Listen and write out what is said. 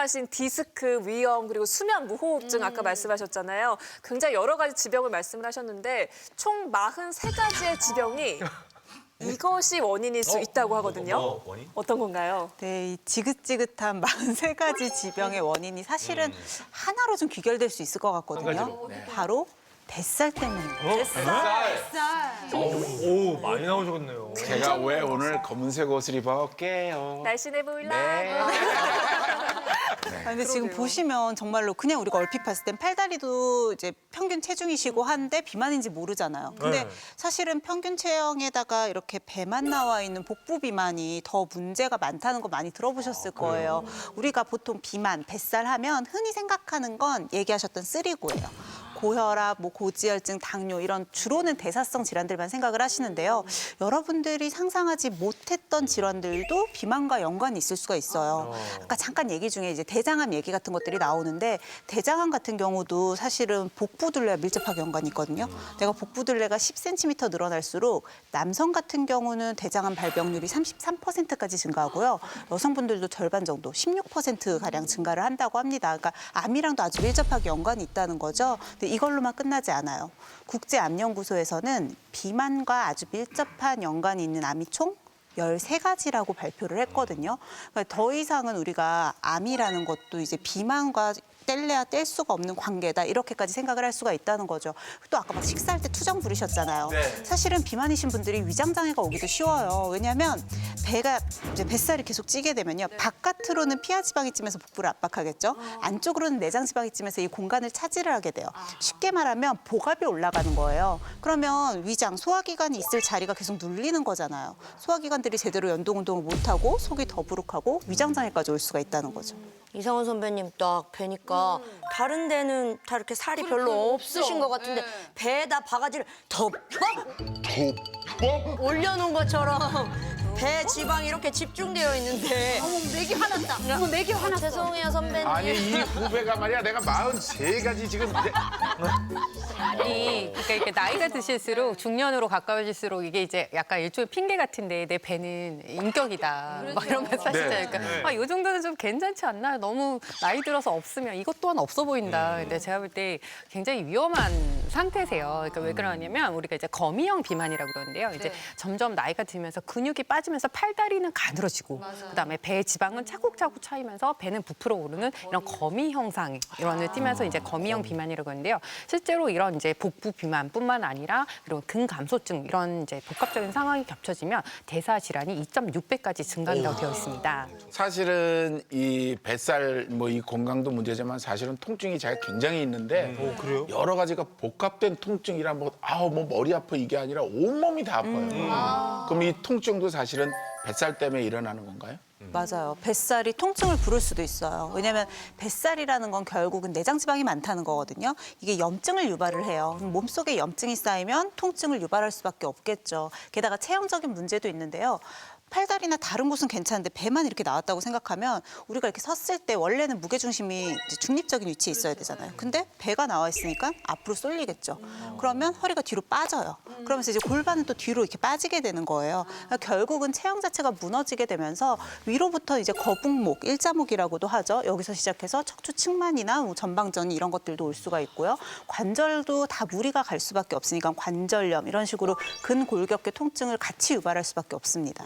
말씀하신 디스크, 위염, 그리고 수면 무호흡증 아까 말씀하셨잖아요. 굉장히 여러 가지 지병을 말씀을 하셨는데 총 43가지의 지병이 이것이 원인일 수 있다고 하거든요. 원인? 어떤 건가요? 네, 이 지긋지긋한 43가지 지병의 원인이 사실은 하나로 좀 귀결될 수 있을 것 같거든요. 바로 뱃살 때문입니다. 오, 많이 나오셨네요. 제가 왜 오늘 검은색 옷을 입어올게요. 날씬해 보일라. 네. 근데 지금 보시면 정말로 그냥 우리가 얼핏 봤을 땐 팔다리도 이제 평균 체중이시고 한데 비만인지 모르잖아요. 근데 네. 사실은 평균 체형에다가 이렇게 배만 나와 있는 복부 비만이 더 문제가 많다는 거 많이 들어보셨을 거예요. 우리가 보통 비만, 뱃살 하면 흔히 생각하는 건 얘기하셨던 쓰리고예요. 고혈압, 뭐 고지혈증, 당뇨 이런 주로는 대사성 질환들만 생각을 하시는데요. 여러분들이 상상하지 못했던 질환들도 비만과 연관이 있을 수가 있어요. 아까 잠깐 얘기 중에 이제 대장암 얘기 같은 것들이 나오는데 대장암 같은 경우도 사실은 복부둘레와 밀접하게 연관이 있거든요. 내가 복부둘레가 10cm 늘어날수록 남성 같은 경우는 대장암 발병률이 33%까지 증가하고요. 여성분들도 절반 정도 16%가량 증가를 한다고 합니다. 그러니까 암이랑도 아주 밀접하게 연관이 있다는 거죠. 근데 이걸로만 끝나지 않아요. 국제암연구소에서는 비만과 아주 밀접한 연관이 있는 암이 총 13가지라고 발표를 했거든요. 그러니까 더 이상은 우리가 암이라는 것도 이제 비만과 뗄래야 뗄 수가 없는 관계다 이렇게까지 생각을 할 수가 있다는 거죠. 또 아까 막 식사할 때 투정 부리셨잖아요. 네. 사실은 비만이신 분들이 위장 장애가 오기도 쉬워요. 왜냐하면 배가 이제 뱃살이 계속 찌게 되면요, 바깥으로는 피하 지방이 찌면서 복부를 압박하겠죠. 안쪽으로는 내장 지방이 찌면서 이 공간을 차지를 하게 돼요. 쉽게 말하면 복압이 올라가는 거예요. 그러면 위장, 소화기관이 있을 자리가 계속 눌리는 거잖아요. 소화기관들이 제대로 연동 운동을 못하고 속이 더부룩하고 위장 장애까지 올 수가 있다는 거죠. 이상원 선배님 딱 뵈니까 다른 데는 다 이렇게 살이 별로 없으신 것 같은데 배에다 바가지를 덮어 올려놓은 것처럼 배 지방이 이렇게 집중되어 있는데 맥이 화났다. 어머, 맥이 화났어. 죄송해요 선배님. 아니 이 후배가 말이야 내가 43가지 지금 아니, 그러니까 이렇게 나이가 드실수록 중년으로 가까워질수록 이게 이제 약간 일종의 핑계 같은데 내 배는 인격이다. 막 이런 말 사시잖아요. 그러니까 이 정도는 좀 괜찮지 않나? 너무 나이 들어서 없으면 이것 또한 없어 보인다. 근데 제가 볼 때 굉장히 위험한 상태세요. 그러니까 왜 그러냐면 우리가 이제 거미형 비만이라고 그러는데요. 이제 점점 나이가 들면서 근육이 빠지면서 팔다리는 가늘어지고 그다음에 배 지방은 차곡차곡 차이면서 배는 부풀어 오르는 이런 거미 형상 이런을 띠면서 이제 거미형 비만이라고 하는데요. 실제로 이런 이제 복부 비만뿐만 아니라 그리고 근감소증 이런 이제 복합적인 상황이 겹쳐지면 대사 질환이 2.6배까지 증가한다고 되어 있습니다. 사실은 이 뱃살 뭐 이 건강도 문제지만 사실은 통증이 제가 굉장히 있는데 그래요? 여러 가지가 복합된 통증이라 뭐 머리 아파 이게 아니라 온몸이 다 아파요. 그럼 이 통증도 사실은 뱃살 때문에 일어나는 건가요? 맞아요. 뱃살이 통증을 부를 수도 있어요. 왜냐하면 뱃살이라는 건 결국은 내장 지방이 많다는 거거든요. 이게 염증을 유발을 해요. 몸속에 염증이 쌓이면 통증을 유발할 수밖에 없겠죠. 게다가 체형적인 문제도 있는데요. 팔다리나 다른 곳은 괜찮은데 배만 이렇게 나왔다고 생각하면 우리가 이렇게 섰을 때 원래는 무게중심이 이제 중립적인 위치에 있어야 되잖아요. 근데 배가 나와 있으니까 앞으로 쏠리겠죠. 그러면 허리가 뒤로 빠져요. 그러면서 이제 골반은 또 뒤로 이렇게 빠지게 되는 거예요. 그러니까 결국은 체형 자체가 무너지게 되면서 위로부터 이제 거북목, 일자목이라고도 하죠. 여기서 시작해서 척추 측만이나 뭐 전방전이 이런 것들도 올 수가 있고요. 관절도 다 무리가 갈 수밖에 없으니까 관절염 이런 식으로 근골격계 통증을 같이 유발할 수밖에 없습니다.